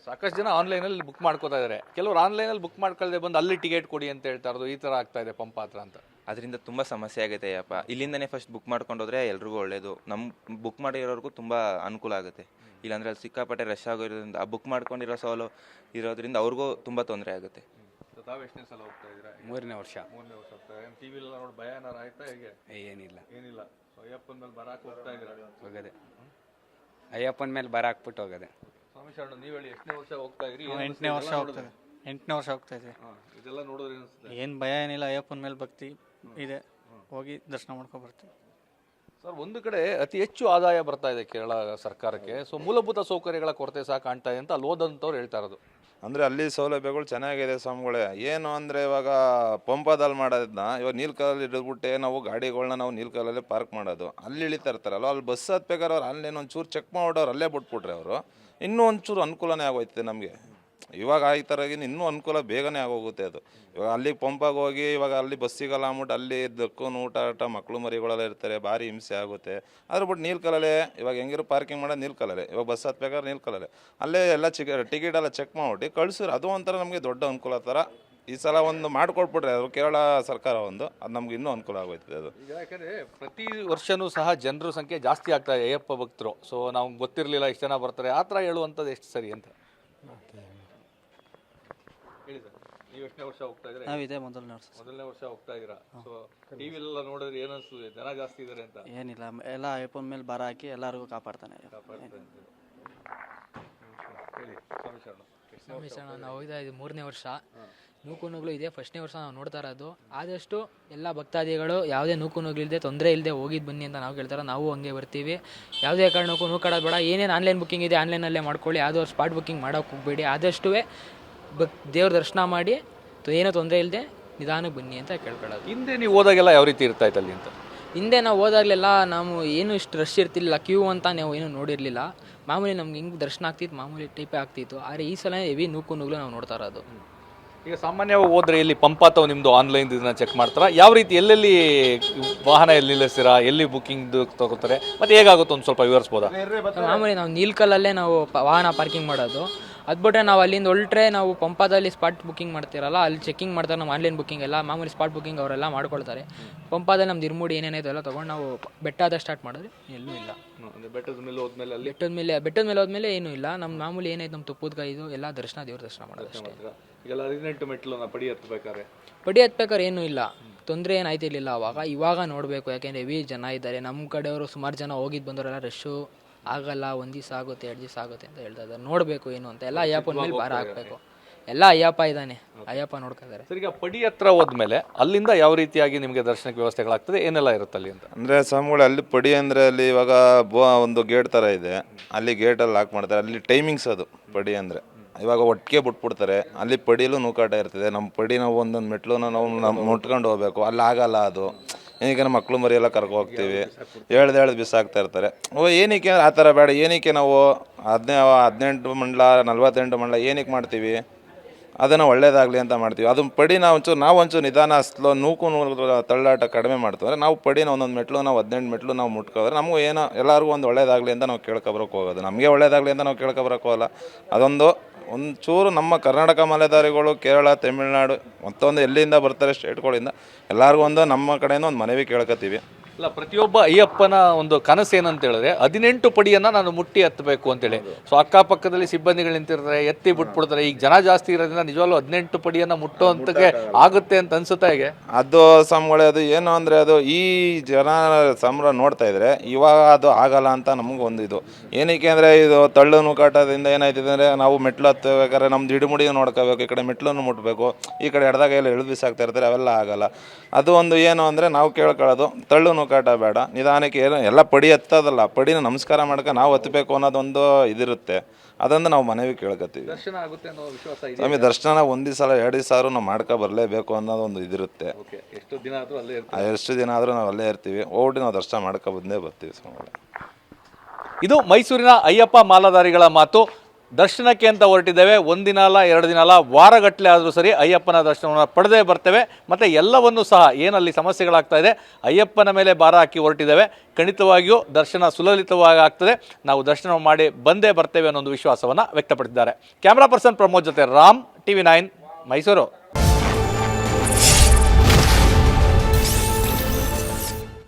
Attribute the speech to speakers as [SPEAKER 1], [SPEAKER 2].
[SPEAKER 1] ಸಾಕಷ್ಟು ಜನ ಆನ್ಲೈನಲ್ಲಿ ಬುಕ್ ಮಾಡ್ಕೋತಾ ಇದ್ದಾರೆ, ಕೆಲವರು ಆನ್ಲೈನಲ್ಲಿ ಬುಕ್ ಮಾಡ್ಕೊಳ್ಳದೆ ಬಂದು ಅಲ್ಲಿ ಟಿಕೆಟ್ ಕೊಡಿ ಅಂತ ಹೇಳ್ತಾ ಇರೋದು ಈ ಥರ ಆಗ್ತಾ ಇದೆ ಪಂಪ ಹತ್ರ ಅಂತ.
[SPEAKER 2] ಅದರಿಂದ ತುಂಬ ಸಮಸ್ಯೆ ಆಗುತ್ತೆ ಅಯ್ಯಪ್ಪ. ಇಲ್ಲಿಂದನೇ ಫಸ್ಟ್ ಬುಕ್ ಮಾಡ್ಕೊಂಡೋದ್ರೆ ಎಲ್ರಿಗೂ ಒಳ್ಳೇದು, ನಮ್ಮ ಬುಕ್ ಮಾಡಿರೋರ್ಗೂ ತುಂಬ ಅನುಕೂಲ ಆಗುತ್ತೆ. ಇಲ್ಲಾಂದರೆ ಅಲ್ಲಿ ಸಿಕ್ಕಾಪಟ್ಟೆ ರಶ್ ಆಗೋದ್ರಿಂದ ಆ ಬುಕ್ ಮಾಡ್ಕೊಂಡಿರೋ ಸೋಲು ಇರೋದ್ರಿಂದ ಅವ್ರಿಗೂ ತುಂಬ ತೊಂದರೆ ಆಗುತ್ತೆ.
[SPEAKER 1] ತಾವು ಎಷ್ಟನೇ ಸಲ ಹೋಗ್ತಾ ಇದ್ದೀರಾ?
[SPEAKER 3] ಮೂರನೇ ವರ್ಷ
[SPEAKER 1] ಹೋಗ್ತಾ ಇದ್ದೀರಾ. ಟಿ ವಿಲೆಲ್ಲ ನೋಡಿ ಭಯ ಏನಾರು ಆಯ್ತಾ? ಹೇಗೆ?
[SPEAKER 3] ಏನಿಲ್ಲ
[SPEAKER 1] ಅಯ್ಯಪ್ಪನ ಮೇಲೆ ಬರಾಕ್ ಹೋಗ್ತಾ ಇದ್ದೀರಾ?
[SPEAKER 3] ಹೋಗದೆ ಅಯ್ಯಪ್ಪನ ಮೇಲೆ ಬರ ಹಾಕ್ಬಿಟ್ಟು ಹೋಗದೆ.
[SPEAKER 1] ಸ್ವಾಮಿ ಶರಣ, ನೀವು ಹೇಳಿ, ಎಷ್ಟನೇ ವರ್ಷ ಹೋಗ್ತಾ ಇದ್ರಿ?
[SPEAKER 4] 8ನೇ ವರ್ಷ ಹೋಗ್ತದೆ. 8ನೇ ವರ್ಷ ಹೋಗ್ತಾ ಇದೆ.
[SPEAKER 1] ಇದೆಲ್ಲ ನೋಡಿದ್ರೆ ಅನಿಸುತ್ತೆ
[SPEAKER 4] ಏನು ಭಯ ಏನಿಲ್ಲ, ಅಯ್ಯಪ್ಪನ ಮೇಲೆ ಭಕ್ತಿ ಇದೆ, ಹೋಗಿ ದರ್ಶನ ಮಾಡ್ಕೊಂಡು ಬರ್ತೀವಿ.
[SPEAKER 1] ಸರ್, ಒಂದು ಕಡೆ ಅತಿ ಹೆಚ್ಚು ಆದಾಯ ಬರ್ತಾ ಇದೆ ಕೇರಳ ಸರ್ಕಾರಕ್ಕೆ, ಸೊ ಮೂಲಭೂತ ಸೌಕರ್ಯಗಳ ಕೊರತೆ ಸಹ ಕಾಣ್ತಾ ಇದೆ ಅಂತ ಅಲ್ಲಿ ಓದಂಥವ್ರು ಹೇಳ್ತಾ ಇರೋದು.
[SPEAKER 5] ಅಂದರೆ ಅಲ್ಲಿ ಸೌಲಭ್ಯಗಳು ಚೆನ್ನಾಗಿದೆ ಸ್ವಾಮಿಗಳೇ. ಏನು ಅಂದರೆ ಇವಾಗ ಪಂಪದಲ್ಲಿ ಮಾಡೋದನ್ನ ಇವಾಗ ನೀಲ್ಕಲ್ಲಲ್ಲಿ ಇಳಿದ್ಬಿಟ್ಟೆ ನಾವು ಗಾಡಿಗಳನ್ನ ನಾವು ನೀಲ್ಕಲ್ಲಲ್ಲೇ ಪಾರ್ಕ್ ಮಾಡೋದು, ಅಲ್ಲಿ ಇಳಿತಾ ಇರ್ತಾರಲ್ಲ, ಅಲ್ಲಿ ಬಸ್ ಹತ್ಬೇಕಾದ್ರೆ ಅವ್ರು ಅಲ್ಲೇನು ಒಂಚೂರು ಚೆಕ್ ಮಾಡೋರು ಅಲ್ಲೇ ಬಿಟ್ಬಿಟ್ರೆ ಅವರು ಇನ್ನೂ ಒಂಚೂರು ಅನುಕೂಲನೇ ಆಗೋಯ್ತದೆ ನಮಗೆ. ಇವಾಗ ಈ ಥರಗಿನ ಇನ್ನೂ ಅನುಕೂಲ ಬೇಗನೆ ಆಗೋಗುತ್ತೆ ಅದು. ಇವಾಗ ಅಲ್ಲಿಗೆ ಪಂಪಾಗಿ ಹೋಗಿ ಇವಾಗ ಅಲ್ಲಿ ಬಸ್ ಸಿಗಲ್ಲ ಅಂದ್ಬಿಟ್ಟು ಅಲ್ಲಿ ದಕ್ಕೂನು ಊಟ ಮಕ್ಕಳು ಮರಿಗಳೆಲ್ಲ ಇರ್ತಾರೆ, ಭಾರಿ ಹಿಂಸೆ ಆಗುತ್ತೆ. ಅದ್ರ ಬಿಟ್ಟು ನೀಲ್ಕಲ್ಲೇ ಇವಾಗ ಹೆಂಗಿರೋ ಪಾರ್ಕಿಂಗ್ ಮಾಡೋದು ನೀಲ್ಕಲ್ಲೇ, ಇವಾಗ ಬಸ್ ಹತ್ಬೇಕಾದ್ರೆ ನೀಲ್ಕಲ್ಲೇ ಅಲ್ಲೇ ಎಲ್ಲ ಟಿಕೆಟ್ ಎಲ್ಲ ಚೆಕ್ ಮಾಡ್ಬಿಟ್ಟು ಕಳಿಸಿದ್ರೆ ಅದು ಒಂಥರ ನಮಗೆ ದೊಡ್ಡ ಅನುಕೂಲ ಥರ. ಈ ಸಲ ಒಂದು ಮಾಡಿಕೊಟ್ಬಿಟ್ರೆ ಅದು ಕೇರಳ ಸರ್ಕಾರ ಒಂದು, ಅದು ನಮ್ಗೆ ಇನ್ನೂ ಅನುಕೂಲ ಆಗೋಯ್ತದೆ ಅದು.
[SPEAKER 1] ಈಗ ಯಾಕಂದರೆ ಪ್ರತಿ ವರ್ಷವೂ ಸಹ ಜನರ ಸಂಖ್ಯೆ ಜಾಸ್ತಿ ಆಗ್ತಾ ಇದೆ ಅಯ್ಯಪ್ಪ ಭಕ್ತರು. ಸೊ ನಾವು ಗೊತ್ತಿರಲಿಲ್ಲ ಇಷ್ಟು ಜನ ಬರ್ತಾರೆ ಆ ಥರ ಹೇಳುವಂಥದ್ದು ಎಷ್ಟು ಸರಿ ಅಂತ ಹೇಳಿ ಸರ್. ನೀವು ಎಷ್ಟನೇ ವರ್ಷ ಹೋಗ್ತಾ ಇದ್ದೀರಾ?
[SPEAKER 4] ನಾವು ಇದೇ ಮೊದಲನೇ
[SPEAKER 1] ವರ್ಷ ಹೋಗ್ತಾ ಇದ್ದೀರಾ. ಸೊ ಟಿವಿಲೆಲ್ಲ ನೋಡಿದ್ರೆ ಏನು ಅನಿಸ್ತದೆ, ಜನ ಜಾಸ್ತಿ ಇದ್ದಾರೆ ಅಂತ?
[SPEAKER 4] ಏನಿಲ್ಲ, ಎಲ್ಲ ಅಯ್ಯಪ್ಪನ ಮೇಲೆ ಬರ ಹಾಕಿ ಎಲ್ಲರಿಗೂ ಕಾಪಾಡ್ತಾನೆ.
[SPEAKER 1] ಹೇಳಿ ಸ್ವಾಮಿ ಶರಣ.
[SPEAKER 6] ಸ್ವಾಮಿ ಶರಣ, ನಾವು ಹೋಗ್ತಾ ಇದ್ದೀವಿ 3ನೇ ವರ್ಷ. ನೂಕುನುಗ್ಲು ಇದೆ, ಫಸ್ಟ್ನೇ ವರ್ಷ ನಾವು ನೋಡ್ತಾ ಇರೋದು. ಆದಷ್ಟು ಎಲ್ಲ ಭಕ್ತಾದಿಗಳು ಯಾವುದೇ ನೂಕುನುಗ್ಲಿಲ್ಲದೆ ತೊಂದರೆ ಇಲ್ಲದೆ ಹೋಗಿದ್ದು ಬನ್ನಿ ಅಂತ ನಾವು ಕೇಳ್ತಾರೆ. ನಾವು ಹಂಗೆ ಬರ್ತೀವಿ. ಯಾವುದೇ ಕಾರಣಕ್ಕೂ ನೂಕಾಡೋದು ಬೇಡ. ಏನೇನು ಆನ್ಲೈನ್ ಬುಕ್ಕಿಂಗ್ ಇದೆ ಆನ್ಲೈನಲ್ಲೇ ಮಾಡ್ಕೊಳ್ಳಿ, ಯಾವುದೋ ಸ್ಪಾಟ್ ಬುಕ್ಕಿಂಗ್ ಮಾಡೋಕೆ ಹೋಗಬೇಡಿ. ಆದಷ್ಟು ದೇವ್ರ ದರ್ಶನ ಮಾಡಿ ಏನೋ ತೊಂದರೆ ಇಲ್ಲದೆ ನಿಧಾನಕ್ಕೆ ಬನ್ನಿ ಅಂತ ಕೇಳ್ಕೊಳ್ಳೋದು.
[SPEAKER 1] ಹಿಂದೆ ನೀವು ಹೋದಾಗೆಲ್ಲ ಯಾವ ರೀತಿ ಇರ್ತಾ ಇತ್ತು ಅಲ್ಲಿ ಅಂತ?
[SPEAKER 6] ಹಿಂದೆ ನಾವು ಹೋದಾಗಲೆಲ್ಲ ನಾವು ಏನು ಇಷ್ಟು ರಶ್ ಇರ್ತಿಲ್ಲ, ಕ್ಯೂ ಅಂತ ನಾವು ಏನೂ ನೋಡಿರಲಿಲ್ಲ. ಮಾಮೂಲಿ ನಮ್ಗೆ ಹಿಂಗೆ ದರ್ಶನ ಆಗ್ತಿತ್ತು, ಮಾಮೂಲಿ ಟೈಪೇ ಆಗ್ತಿತ್ತು. ಆದರೆ ಈ ಸಲ ಹೆವಿ ನೂಕುನುಗ್ಲು ನಾವು ನೋಡ್ತಾ ಇರೋದು.
[SPEAKER 1] ಈಗ ಸಾಮಾನ್ಯವಾಗಿ ಹೋದ್ರೆ ಇಲ್ಲಿ ಪಂಪ ಅಥವಾ ನಿಮ್ಮದು ಆನ್ಲೈನ್ ಇದನ್ನ ಚೆಕ್ ಮಾಡ್ತಾರಾ? ಯಾವ ರೀತಿ ಎಲ್ಲೆಲ್ಲಿ ವಾಹನ ಎಲ್ಲಿ ನಿಲ್ಲಿಸ್ತೀರಾ, ಎಲ್ಲಿ ಬುಕ್ಕಿಂಗ್ ತಗೋತಾರೆ, ಮತ್ತು ಹೇಗಾಗುತ್ತೆ ಒಂದು ಸ್ವಲ್ಪ ವಿವರಿಸ್ಬೋದಾ?
[SPEAKER 6] ಮಾಮೂಲಿ ನಾವು ನೀಲ್ಕಲ್ಲೇ ನಾವು ವಾಹನ ಪಾರ್ಕಿಂಗ್ ಮಾಡೋದು. ಅದು ಬಿಟ್ಟರೆ ನಾವು ಅಲ್ಲಿಂದ ಹೊರಟ್ರೆ ನಾವು ಪಂಪದಲ್ಲಿ ಸ್ಪಾಟ್ ಬುಕ್ಕಿಂಗ್ ಮಾಡ್ತಿರಲ್ಲ, ಅಲ್ಲಿ ಚೆಕಿಂಗ್ ಮಾಡ್ತಾರೆ. ನಮ್ಮ ಆನ್ಲೈನ್ ಬುಕ್ಕಿಂಗ್ ಎಲ್ಲ ಮಾಮೂಲಿ ಸ್ಪಾಟ್ ಬುಕ್ಕಿಂಗ್ ಅವರೆಲ್ಲ ಮಾಡ್ಕೊಳ್ತಾರೆ. ಪಂಪದಲ್ಲಿ ನಮ್ದು ಇರ್ಮೂಡಿ ಏನೇನೈತೆ ಎಲ್ಲ ತೊಗೊಂಡು ನಾವು ಬೆಟ್ಟ ಸ್ಟಾರ್ಟ್ ಮಾಡಿದ್ರೆ ಎಲ್ಲೂ ಇಲ್ಲ.
[SPEAKER 1] ಬೆಟ್ಟದ ಮೇಲೆ ಹೋದ್ಮೇಲೆ ಅಲ್ಲಿ
[SPEAKER 6] ಬೆಟ್ಟದ ಮೇಲೆ ಹೋದ್ಮೇಲೆ ಏನೂ ಇಲ್ಲ. ನಮ್ಮ ಮಾಮೂಲಿ ಏನೈತೆ ನಮ್ಮ ತುಪ್ಪದ ಇದು ಎಲ್ಲ ದೇವ್ರ ದರ್ಶನ ಮಾಡೋದು ಅಷ್ಟೇ.
[SPEAKER 1] ಈಗೆಲ್ಲ 18 ಮೆಟ್ಲು ಪಡಿ
[SPEAKER 6] ಹತ್ಬೇಕಾದ್ರೆ ಏನೂ ಇಲ್ಲ, ತೊಂದರೆ ಏನಾಯ್ತಿರ್ಲಿಲ್ಲ ಅವಾಗ. ಇವಾಗ ನೋಡಬೇಕು, ಯಾಕೆಂದರೆ ಹೆವಿ ಜನ ಇದ್ದಾರೆ. ನಮ್ಮ ಕಡೆಯವರು ಸುಮಾರು ಜನ ಹೋಗಿದ್ದು ಬಂದವರೆಲ್ಲ ರಶ್ಶು ಆಗಲ್ಲ, 1 ದಿವಸ ಆಗುತ್ತೆ 2 ದಿವಸ ಆಗುತ್ತೆ ಅಂತ ಹೇಳ್ತಾ ಇದ್ದಾರೆ. ನೋಡಬೇಕು ಏನು ಅಂತ. ಎಲ್ಲ ಅಯ್ಯಪ್ಪನ ಮೇಲೆ ಭಾರ ಹಾಕಬೇಕು. ಎಲ್ಲ ಅಯ್ಯಪ್ಪ ಇದ್ದಾನೆ, ಅಯ್ಯಪ್ಪ ನೋಡ್ಕೊತಾರೆ.
[SPEAKER 1] ಸರ್, ಈಗ ಪಡಿ ಹತ್ರ ಹೋದ್ಮೇಲೆ ಅಲ್ಲಿಂದ ಯಾವ ರೀತಿಯಾಗಿ ನಿಮಗೆ ದರ್ಶನಕ್ಕೆ ವ್ಯವಸ್ಥೆಗಳಾಗ್ತದೆ, ಏನೆಲ್ಲ ಇರುತ್ತೆ ಅಲ್ಲಿ ಅಂತ?
[SPEAKER 5] ಅಂದರೆ ಸ್ವಾಮಿಗಳು ಅಲ್ಲಿ ಪಡಿ ಅಂದರೆ ಅಲ್ಲಿ ಇವಾಗ ಒಂದು ಗೇಟ್ ಥರ ಇದೆ, ಅಲ್ಲಿ ಗೇಟಲ್ಲಿ ಲಾಕ್ ಮಾಡ್ತಾರೆ. ಅಲ್ಲಿ ಟೈಮಿಂಗ್ಸ್ ಅದು ಪಡಿ ಅಂದರೆ ಇವಾಗ ಒಟ್ಟಿಗೆ ಬಿಟ್ಬಿಡ್ತಾರೆ. ಅಲ್ಲಿ ಪಡಿಲೂ ನೂಕಾಟ ಇರ್ತದೆ. ನಮ್ಮ ಪಡಿ ನಾವು ಒಂದೊಂದು ಮೆಟ್ಲನ್ನ ನಾವು ಮುಟ್ಕೊಂಡು ಹೋಗ್ಬೇಕು, ಅಲ್ಲಿ ಆಗಲ್ಲ ಅದು. ಏನಕ್ಕೆ ಮಕ್ಕಳು ಮರಿ ಎಲ್ಲ ಕರ್ಕೊ ಹೋಗ್ತೀವಿ, ಹೇಳ್ದು ಬಿಸಾಕ್ತಾ ಇರ್ತಾರೆ. ಏನಕ್ಕೆ ಆ ಥರ ಬೇಡ. ಏನಕ್ಕೆ ನಾವು 18 ಮಂಡಲ 48 ಮಂಡಲ ಏನಕ್ಕೆ ಮಾಡ್ತೀವಿ? ಅದನ್ನು ಒಳ್ಳೇದಾಗಲಿ ಅಂತ ಮಾಡ್ತೀವಿ. ಅದು ಪಡಿನ ಒಂಚೂರು ನಿಧಾನ ಸ್ಲೋ ನೂಕು ತಳ್ಳಾಟ ಕಡಿಮೆ ಮಾಡ್ತಾರೆ. ನಾವು ಪಡಿನ ಒಂದೊಂದು ಮೆಟ್ಲು ನಾವು 18 ಮೆಟ್ಲು ನಾವು ಮುಟ್ಕೋದ್ರೆ ನಮಗೂ ಏನೋ ಎಲ್ಲರಿಗೂ ಒಂದು ಒಳ್ಳೇದಾಗಲಿ ಅಂತ ನಾವು ಕೇಳ್ಕೊಬರಕ್ಕೆ ಹೋಗೋದು. ನಮಗೆ ಒಳ್ಳೇದಾಗಲಿ ಅಂತ ನಾವು ಕೇಳ್ಕೊಬರಕ್ಕೆ ಹೋಗಲ್ಲ. ಅದೊಂದು ಒಂಚೂರು ನಮ್ಮ ಕರ್ನಾಟಕ ಮಲೆದಾರಿಗಳು, ಕೇರಳ, ತಮಿಳುನಾಡು ಮತ್ತೊಂದು ಎಲ್ಲಿಂದ ಬರ್ತಾರೆ ಸ್ಟೇಟ್ಗಳಿಂದ ಎಲ್ಲರಿಗೂ ಒಂದು ನಮ್ಮ ಕಡೆಯಿಂದ ಒಂದು ಮನವಿ ಕೇಳ್ಕೊತೀವಿ.
[SPEAKER 1] ಇಲ್ಲ, ಪ್ರತಿಯೊಬ್ಬ ಅಯ್ಯಪ್ಪನ ಒಂದು ಕನಸು ಏನಂತ ಹೇಳಿದ್ರೆ 18 ಪಡಿಯನ್ನು ನಾನು ಮುಟ್ಟಿ ಹತ್ತಬೇಕು ಅಂತೇಳಿ. ಸೊ ಅಕ್ಕಪಕ್ಕದಲ್ಲಿ ಸಿಬ್ಬಂದಿಗಳು ನಿಂತಿರ್ತಾರೆ, ಎತ್ತಿ ಬಿಟ್ಬಿಡ್ತಾರೆ. ಈಗ ಜನ ಜಾಸ್ತಿ ಇರೋದ್ರಿಂದ ನಿಜವಾಗ್ಲೂ 18 ಪಡಿಯನ್ನು ಮುಟ್ಟುವಂತಕ್ಕೆ ಆಗುತ್ತೆ ಅಂತ ಅನ್ಸುತ್ತಾ? ಹೇಗೆ
[SPEAKER 5] ಅದು ಸಂಬಳ ಅದು ಏನು ಅಂದರೆ ಅದು ಈ ಜನ ಸಂಬಳ ನೋಡ್ತಾ ಇದ್ರೆ ಇವಾಗ ಅದು ಆಗಲ್ಲ ಅಂತ ನಮಗೊಂದು ಇದು. ಏನಕ್ಕೆ ಅಂದರೆ ಇದು ತಳ್ಳು ನೂಕಾಟದಿಂದ ಏನಾಯ್ತಿದೆ ಅಂದರೆ ನಾವು ಮೆಟ್ಲು ಹತ್ತಬೇಕಾದ್ರೆ ನಮ್ದು ಹಿಡಿಮುಡಿ ನೋಡ್ಕೋಬೇಕು, ಈ ಕಡೆ ಮೆಟ್ಲನ್ನು ಮುಟ್ಟಬೇಕು, ಈ ಕಡೆ ಎಡ್ದಾಗ ಎಲ್ಲ ಎಳೆದು ಬಿಸಾಕ್ತಾ ಇರ್ತಾರೆ, ಅವೆಲ್ಲ ಆಗಲ್ಲ. ಅದು ಒಂದು ಏನು ಅಂದರೆ ನಾವು ಕೇಳ್ಕೊಳ್ಳೋದು ತಳ್ಳು ನೂಕಾಟ ಬೇಡ, ನಿಧಾನಕ್ಕೆ ಏನು ಎಲ್ಲ ಪಡಿ ಹತ್ತದಲ್ಲ, ಪಡಿನ ನಮಸ್ಕಾರ ಮಾಡ್ಕೊ ನಾವು ಹತ್ತಬೇಕು ಅನ್ನೋದೊಂದು ಇದಿರುತ್ತೆ. ಅದೊಂದು ನಾವು ಮನವಿ ಕೇಳ್ಕೊತೀವಿ.
[SPEAKER 1] ದರ್ಶನ ಆಗುತ್ತೆ ಅನ್ನೋ ವಿಶ್ವಾಸ ಇದೆ.
[SPEAKER 5] ಸ್ವಾಮಿ ದರ್ಶನ 1 ದಿವಸ 2 ದಿವಸ ಆದ್ರೂ ನಾವು ಮಾಡ್ಕೊ ಬರಲೇಬೇಕು ಅನ್ನೋದೊಂದು ಇದಿರುತ್ತೆ.
[SPEAKER 1] ಎಷ್ಟು ದಿನ ಆದರೂ ಅಲ್ಲೇ
[SPEAKER 5] ನಾವು ಅಲ್ಲೇ ಇರ್ತೀವಿ. ಹೋಗ್ಬಿಟ್ಟು ನಾವು ದರ್ಶನ ಮಾಡ್ಕೊ ಬಂದೇ ಬರ್ತೀವಿ ಸ್ವಾಮಿ.
[SPEAKER 1] ಇದು ಮೈಸೂರಿನ ಅಯ್ಯಪ್ಪ ಮಾಲಾಧಾರಿಗಳ ಮಾತು. ದರ್ಶನಕ್ಕೆ ಅಂತ ಹೊರಟಿದ್ದೇವೆ. ಒಂದಿನ ಅಲ್ಲ, 2 ದಿನ ಅಲ್ಲ, ವಾರಗಟ್ಟಲೆ ಆದರೂ ಸರಿ ಅಯ್ಯಪ್ಪನ ದರ್ಶನವನ್ನು ಪಡೆದೇ ಬರ್ತೇವೆ. ಮತ್ತು ಎಲ್ಲವನ್ನೂ ಸಹ ಏನಲ್ಲಿ ಸಮಸ್ಯೆಗಳಾಗ್ತಾ ಇದೆ, ಅಯ್ಯಪ್ಪನ ಮೇಲೆ ಭಾರ ಹಾಕಿ ಹೊರಟಿದ್ದೇವೆ. ಖಂಡಿತವಾಗಿಯೂ ದರ್ಶನ ಸುಲಲಿತವಾಗಿ ಆಗ್ತದೆ. ನಾವು ದರ್ಶನ ಮಾಡಿ ಬಂದೇ ಬರ್ತೇವೆ ಅನ್ನೋ ಒಂದು ವಿಶ್ವಾಸವನ್ನು ವ್ಯಕ್ತಪಡಿಸಿದ್ದಾರೆ. ಕ್ಯಾಮ್ರಾ ಪರ್ಸನ್ ಪ್ರಮೋದ್ ಜೊತೆ ರಾಮ್, TV9 ಮೈಸೂರು.